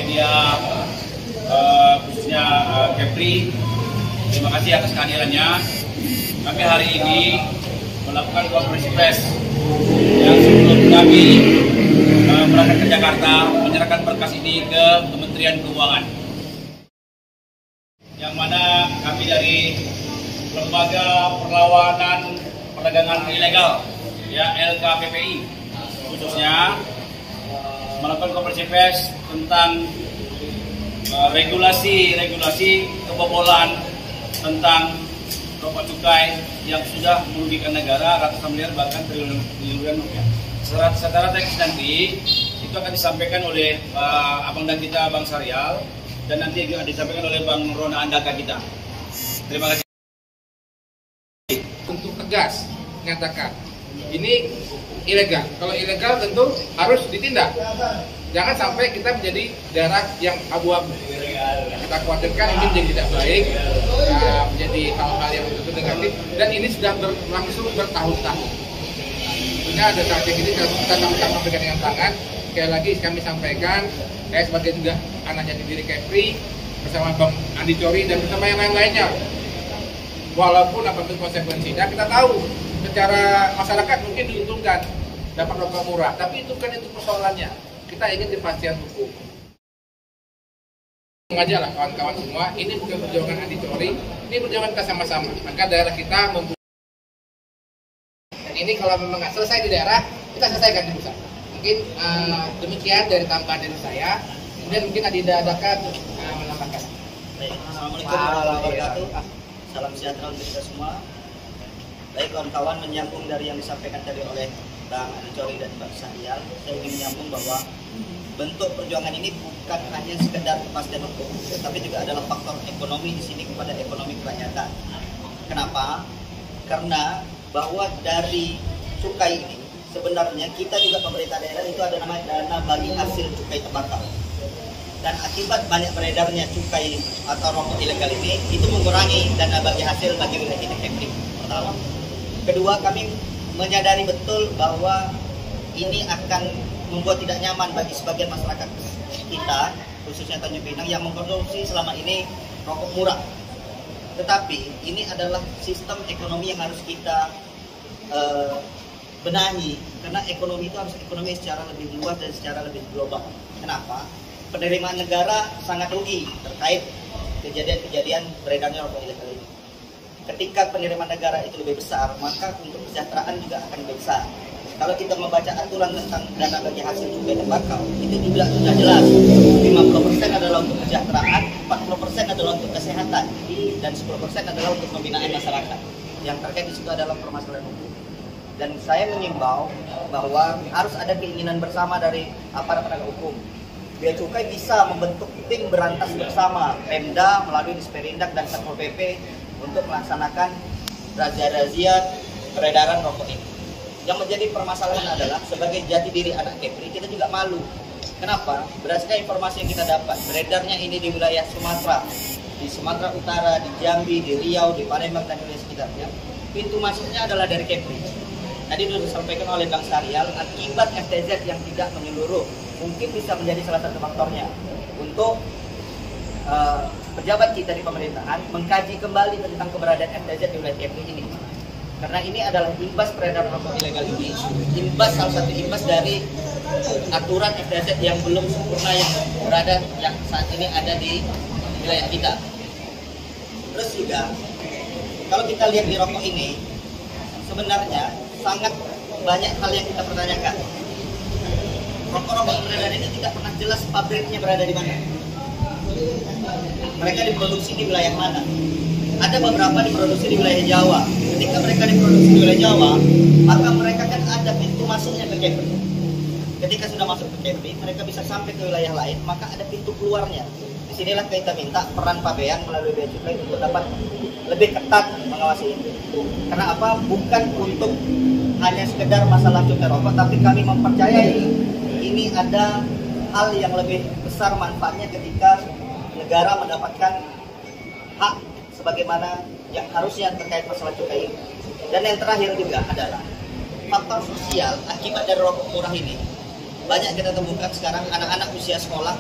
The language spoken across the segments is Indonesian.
media khususnya Kepri. Terima kasih atas kehadirannya. Kami hari ini melakukan konferensi pers yang sebelum kami berangkat ke Jakarta menyerahkan berkas ini ke Kementerian Keuangan. Yang mana kami dari Lembaga Perlawanan Perdagangan Ilegal, ya LKPPI, khususnya melakukan konferensi pers tentang regulasi kebobolan tentang rokok cukai yang sudah merugikan negara ratusan miliar bahkan triliunan rupiah. Secara teknis nanti itu akan disampaikan oleh abang dan kita Bang Syarial, dan nanti juga disampaikan oleh Bang Rona Andaka kita. Terima kasih. Untuk tegas menyatakan ini ilegal. Kalau ilegal tentu harus ditindak. Jangan sampai kita menjadi daerah yang abu-abu. Kita khawatirkan ini menjadi tidak baik, menjadi hal-hal yang tentu negatif, dan ini sudah berlangsung bertahun-tahun. Tentunya ada saatnya ini kita sama-sama bergandengan tangan. Sekali lagi kami sampaikan, saya sebagai juga anak jati diri Kepri bersama Bang Andi Cori dan bersama yang lain-lainnya. Walaupun apapun konsekuensinya, kita tahu secara masyarakat mungkin diuntungkan dapat rokok murah, tapi itu kan itu persoalannya. Kita ingin kepastian hukum. Sengaja lah kawan-kawan semua, ini bukan perjuangan Andi Cori, ini perjuangan kita sama-sama. Maka daerah kita dan ini kalau memang nggak selesai di daerah, kita selesaikan di pusat. Mungkin demikian dari tambahan dari saya. Kemudian mungkin Adinda Adaka menambahkan. Baik, Assalamualaikum warahmatullahi wabarakatuh. Salam sejahtera untuk kita semua. Baik kawan-kawan, menyambung dari yang disampaikan tadi oleh Bang Andi Cori dan Bang Syarial, saya ingin menyambung bahwa bentuk perjuangan ini bukan hanya sekedar kepastian hukum, tetapi juga adalah faktor ekonomi di sini kepada ekonomi kerakyatan. Kenapa? Karena bahwa dari cukai ini sebenarnya kita juga pemerintah daerah itu ada namanya dana bagi hasil cukai tembakau. Dan akibat banyak beredarnya cukai atau rokok ilegal ini, itu mengurangi dana bagi hasil bagi wilayah ini Kepri. Pertama. Kedua, kami menyadari betul bahwa ini akan membuat tidak nyaman bagi sebagian masyarakat kita, khususnya Tanjung Pinang, yang mengkonsumsi selama ini rokok murah. Tetapi ini adalah sistem ekonomi yang harus kita benahi, karena ekonomi itu harus ekonomi secara lebih luas dan secara lebih global. Kenapa? Penerimaan negara sangat rugi terkait kejadian-kejadian beredarnya rokok ilegal ini. Ketika penerimaan negara itu lebih besar, maka untuk kesejahteraan juga akan lebih besar. Kalau kita membaca aturan tentang dana bagi hasil cukai tembakau, itu juga sudah jelas 50% adalah untuk kesejahteraan, 40% adalah untuk kesehatan, dan 10% adalah untuk pembinaan masyarakat. Yang terkait di situ adalah permasalahan hukum. Dan saya mengimbau bahwa harus ada keinginan bersama dari aparat penegak hukum. Bea Cukai bisa membentuk tim berantas bersama Pemda melalui Disperindak dan Satpol PP untuk melaksanakan razia-razia peredaran rokok ini. Yang menjadi permasalahan adalah sebagai jati diri anak Kepri, kita juga malu. Kenapa? Berdasarkan informasi yang kita dapat, beredarnya ini di wilayah Sumatera, di Sumatera Utara, di Jambi, di Riau, di Palembang dan wilayah sekitarnya. Pintu masuknya adalah dari Kepri. Tadi sudah disampaikan oleh Bang Syarial, akibat FTZ yang tidak menyeluruh mungkin bisa menjadi salah satu faktornya untuk pejabat kita di pemerintahan mengkaji kembali tentang keberadaan FTZ di wilayah Kepri ini. Karena ini adalah imbas peredaran rokok ilegal ini, salah satu imbas dari aturan FTZ yang belum sempurna yang saat ini ada di wilayah kita. Terus juga kalau kita lihat di rokok ini, sebenarnya sangat banyak hal yang kita pertanyakan. Rokok-rokok yang beredar ini tidak pernah jelas pabriknya berada di mana. Mereka diproduksi di wilayah mana? Ada beberapa diproduksi di wilayah Jawa. Ketika mereka diproduksi di wilayah Jawa, maka mereka kan ada pintu masuknya ke Kepri. Ketika sudah masuk ke Kepri, mereka bisa sampai ke wilayah lain, maka ada pintu keluarnya. Disinilah kita minta peran Pabean melalui Bea Cukai untuk dapat lebih ketat mengawasi itu. Karena apa? Bukan untuk hanya sekedar masalah cukai rokok, tapi kami mempercayai ini ada hal yang lebih besar manfaatnya ketika negara mendapatkan hak sebagaimana yang harusnya terkait masalah cukai ini. Dan yang terakhir juga adalah faktor sosial akibat dari rokok murah ini. Banyak kita temukan sekarang anak-anak usia sekolah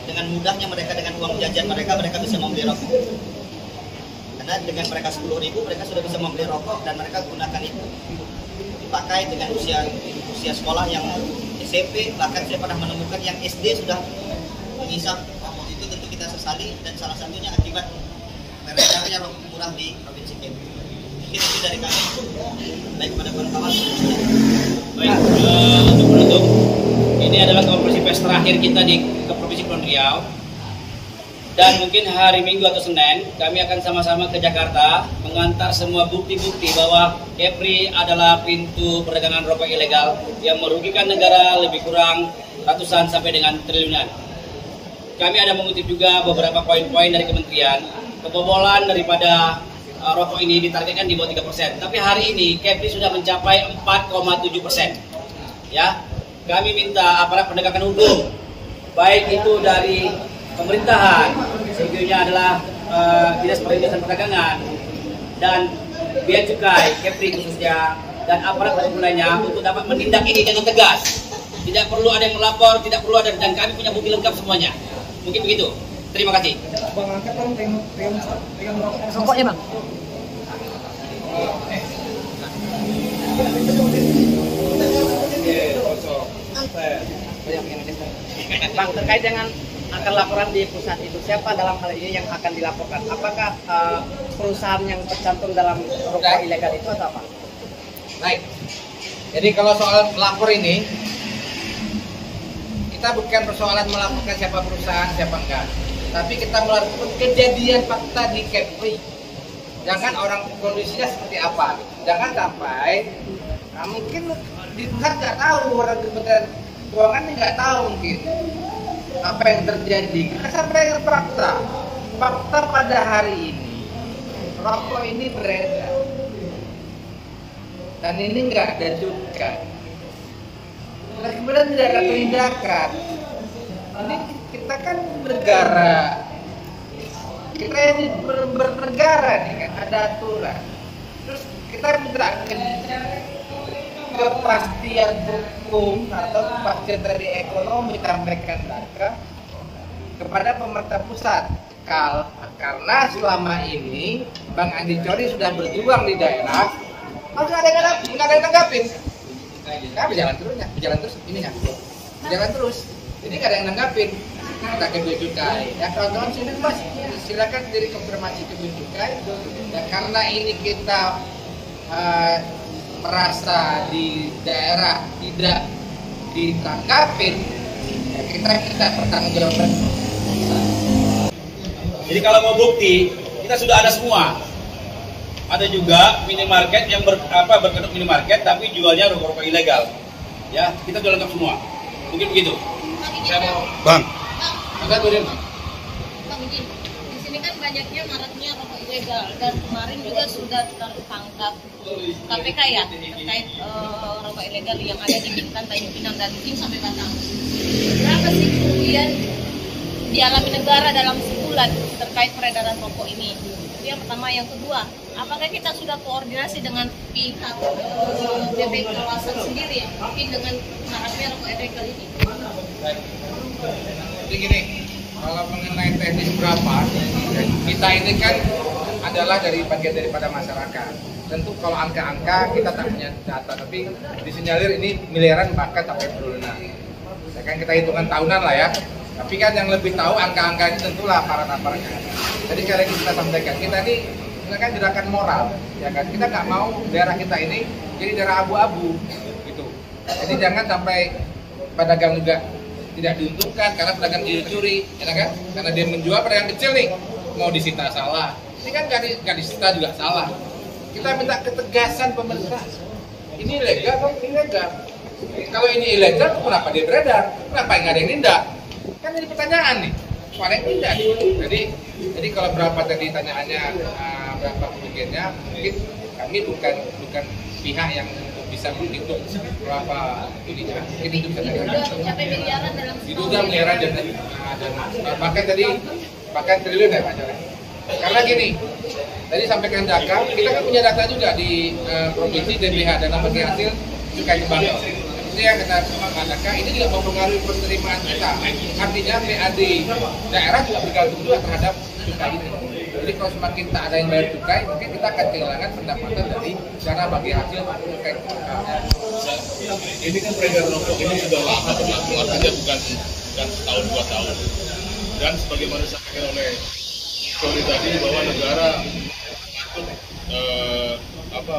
dengan mudahnya mereka dengan uang jajan mereka bisa membeli rokok. Karena dengan mereka 10.000 mereka sudah bisa membeli rokok dan mereka gunakan itu dipakai dengan usia sekolah yang SMP, bahkan saya pernah menemukan yang SD sudah mengisap rokok. Itu tentu kita sesali dan salah satunya akibat beredarnya rokok murah di Provinsi Kepri. Mungkin itu dari kami. Baik pada kawan-kawan. Baik, untuk penutup, ini adalah konferensi pers terakhir kita di Provinsi Kepulauan Riau. Dan mungkin hari Minggu atau Senin kami akan sama-sama ke Jakarta mengantar semua bukti-bukti bahwa Kepri adalah pintu perdagangan rokok ilegal yang merugikan negara lebih kurang ratusan sampai dengan triliunan. Kami ada mengutip juga beberapa poin-poin dari kementerian. Kebobolan daripada rokok ini ditargetkan di bawah 3%. Tapi hari ini Kepri sudah mencapai 4,7%. Ya, kami minta aparat penegakan hukum, baik itu dari pemerintahan, sehingga adalah Dinas Perindustrian Perdagangan dan Bea Cukai, Kepri khususnya, dan aparat hukum lainnya untuk dapat menindak ini dengan tegas. Tidak perlu ada yang melapor, tidak perlu ada, dan kami punya bukti lengkap semuanya. Mungkin begitu. Terima kasih. Bang, angkat dong pegang rokoknya, Bang. Bang, terkait dengan akan laporan di pusat itu, siapa dalam hal ini yang akan dilaporkan? Apakah perusahaan yang tercantum dalam rokok ilegal itu atau apa? Baik. Jadi kalau soal melapor ini, kita bukan persoalan melaporkan siapa perusahaan, siapa enggak. Tapi kita melakukan kejadian fakta di Kepri. Jangan orang kondisinya seperti apa. Jangan sampai, mungkin di pusat nggak tahu, orang Kementerian Keuangan nggak tahu mungkin apa yang terjadi. Kita sampai ke fakta. Fakta pada hari ini, rokok ini beredar. Dan ini nggak ada cukai. Dan kemudian tidak ada penindakan. Ini kita kan negara, kita ini bernegara nih kan, ada aturan. Terus kita minta kepastian hukum atau kepastian dari ekonomi sampaikan kepada pemerintah pusat. Karena selama ini Bang Andi Cori sudah berjuang di daerah, maka nggak ada yang nanggapin. Kan berjalan terus ininya, berjalan terus. Jadi nggak ada yang nanggapin. Kita ke Bea Cukai. Ya kawan-kawan sini Mas, silakan dari konfirmasi ke Bea Cukai. Dan karena ini kita merasa di daerah tidak ditanggapin, ya kita pertanggungjawabkan. Jadi kalau mau bukti, kita sudah ada semua. Ada juga minimarket yang berkedok minimarket tapi jualnya rokok ilegal. Ya, kita sudah lengkap semua. Mungkin begitu. Saya mau Bang. Bang izin, di sini kan banyaknya maraknya rokok ilegal dan kemarin juga sudah tertangkap KPK ya terkait rokok ilegal yang ada di Bintan, Tanjung Pinang dan mungkin sampai Batam. Berapa sih kerugian dialami negara dalam sebulan terkait peredaran rokok ini? Itu yang pertama. Yang kedua, apakah kita sudah koordinasi dengan pihak BPK kawasan sendiri mungkin dengan maraknya rokok ilegal ini? Jadi gini, kalau mengenai teknis berapa, kita ini kan adalah dari bagian daripada masyarakat. Tentu kalau angka-angka kita tak punya data, tapi disinyalir ini miliaran bahkan sampai triliunan. Ya kan kita hitungan tahunan lah ya. Tapi kan yang lebih tahu angka-angka ini tentulah aparat-aparat yang ada. Jadi sekali lagi kita sampaikan, kita ini kan gerakan moral, ya kan. Kita nggak mau daerah kita ini jadi daerah abu-abu, gitu. Jadi jangan sampai pedagang juga tidak diuntungkan karena pedagang dicuri, ya kan? Karena dia menjual pedagang kecil nih, mau disita salah. Ini kan nggak disita juga salah. Kita minta ketegasan pemerintah. Ini ilegal atau ilegal? Kalau ini ilegal, kenapa dia beredar? Kenapa nggak ada yang nindak? Kan ini pertanyaan nih. Mana yang nindak? Jadi kalau berapa tadi tanyaannya, berapa kerugiannya? Mungkin kami bukan pihak yang bisa menghitung berapa ininya. Mungkin itu bisa diduga miliaran dan bahkan triliun ya Pak Jare. Karena gini, tadi sampaikan Jaka, kita kan punya data juga di provinsi DBH dan bagi hasil cukai tembakau. Itu yang kata Adaka, ini juga mempengaruhi penerimaan kita. Artinya PAD daerah juga bergantung juga terhadap cukai ini. Jadi kalau semakin tak ada yang bayar cukai, mungkin kita akan kehilangan pendapatan dari cara bagi hasil cukai. Ini kan peredaran rokok ini sudah lama berlaku, artinya bukan setahun 2 tahun. Dan sebagaimana disampaikan oleh Sorry tadi bahwa negara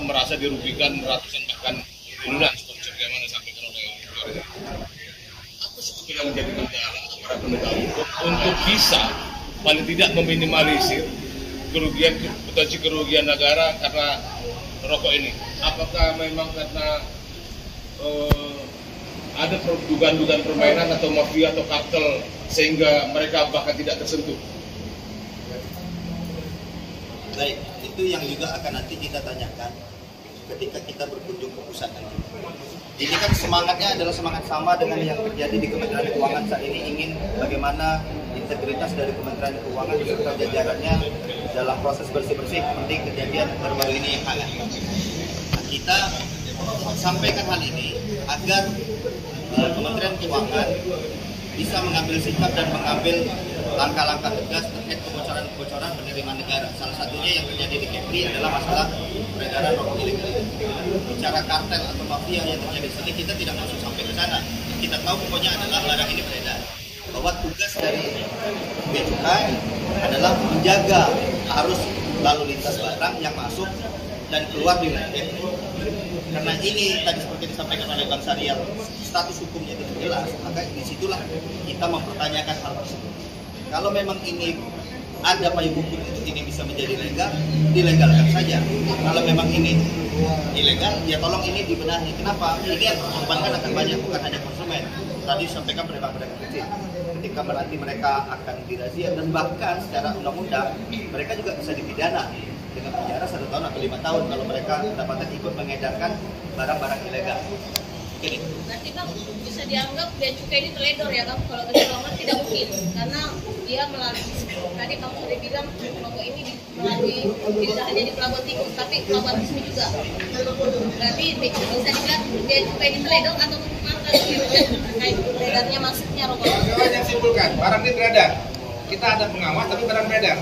merasa dirugikan ratusan bahkan triliunan sebagaimana disampaikan oleh Sorry. Apa sebetulnya yang menjadi kendala para penegak hukum untuk bisa paling tidak meminimalisir potensi kerugian negara karena rokok ini? Apakah memang karena ada dugaan-dugaan permainan atau mafia atau kartel sehingga mereka bahkan tidak tersentuh? Baik, itu yang juga akan nanti kita tanyakan ketika kita berkunjung ke pusat nanti. Ini kan semangatnya adalah semangat sama dengan yang terjadi di Kementerian Keuangan saat ini, ingin bagaimana integritas dari Kementerian Keuangan beserta jajarannya dalam proses bersih-bersih penting kejadian baru-baru ini yang hangat. Nah, kita sampaikan hal ini agar Kementerian Keuangan bisa mengambil sikap dan mengambil langkah-langkah tegas terkait kebocoran-kebocoran penerimaan negara. Salah satunya yang terjadi di Kepri adalah masalah peredaran rokok ilegal. Bicara kartel atau mafia yang terjadi di sini, kita tidak masuk sampai ke sana. Kita tahu pokoknya adalah barang ini beredar. Bahwa tugas dari Bea Cukai adalah menjaga arus lalu lintas barang yang masuk dan keluar di wilayah Kepri. Karena ini tadi seperti disampaikan oleh Bang Syariah, status hukumnya itu jelas, maka disitulah kita mempertanyakan hal tersebut. Kalau memang ini ada payung hukum untuk ini bisa menjadi legal, dilegalkan saja. Kalau memang ini ilegal, ya tolong ini dibenahi. Kenapa? Ini yang korbankan akan banyak, bukan hanya konsumen. Tadi disampaikan pedagang-pedagang kecil. Ketika nanti mereka akan dirazia dan bahkan secara undang-undang mereka juga bisa dipidana dengan penjara 1 tahun atau 5 tahun kalau mereka kedapatan ikut mengedarkan barang-barang ilegal. Gini. Berarti Bang, bisa dianggap Bea Cukai ini teledor ya Bang? Kalau kecolongan tidak mungkin, karena dia melalui, tadi Bang sudah bilang rokok ini melalui tidak hanya di Pelabuhan Tikus, tapi Pelabuhan Resmi juga. Berarti bisa dibilang Bea Cukai ini teledor atau memanfaatkan terkait beredarnya masuknya rokok. Coba yang simpulkan, barang ini beredar. Kita ada pengawas tapi barang beredar.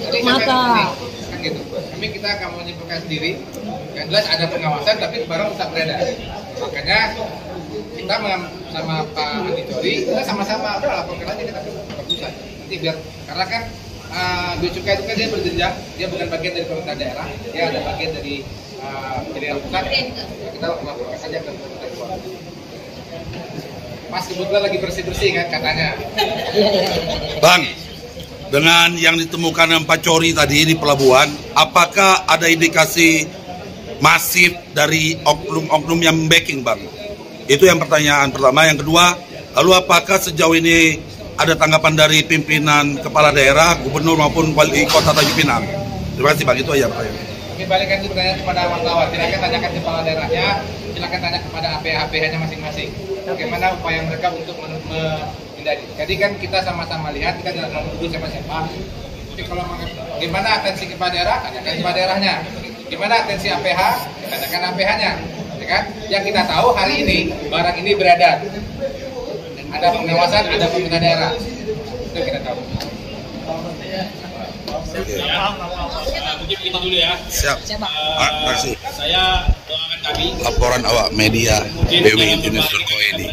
Jadi mata. Kan gitu. Kita akan menyimpulkan sendiri. Yang jelas ada pengawasan tapi barang tetap beredar. Makanya kita sama Pak Andi Tori, kita sama-sama udah laporkan aja kita ke pusat. Nanti biar karena kan Bea Cukai itu kan dia berjenjang, dia bukan bagian dari pemerintah daerah, dia ada bagian dari jaringan pusat. Kita laporkan saja ke pemerintah keuangan. Mas kebetulan lagi bersih-bersih kan katanya. Bang, dengan yang ditemukan Pak Cori tadi di pelabuhan, apakah ada indikasi masif dari oknum-oknum yang backing, Bang? Itu yang pertanyaan pertama. Yang kedua, lalu apakah sejauh ini ada tanggapan dari pimpinan kepala daerah, gubernur maupun wali kota Tanjung Pinang? Terima kasih, Bang. Itu aja, Pak. Kami balikan itu pertanyaan kepada wartawan. Silakan tanyakan kepala daerahnya, silakan tanya kepada APH-APH-nya masing-masing. Bagaimana upaya mereka untuk menghindari. Jadi kan kita sama-sama lihat, kita tidak menuduh siapa-siapa. Jadi kalau gimana atensi kepala daerah, tanyakan kepala daerahnya. Gimana atensi APH, tanyakan APH-nya. Ya kan? Yang kita tahu hari ini barang ini beredar. Ada pengawasan, ada pemerintah daerah. Itu kita tahu. Mungkin begitu dulu ya. Siap. Terima kasih. Saya doakan kami. Laporan awak media BW Indonesia ini.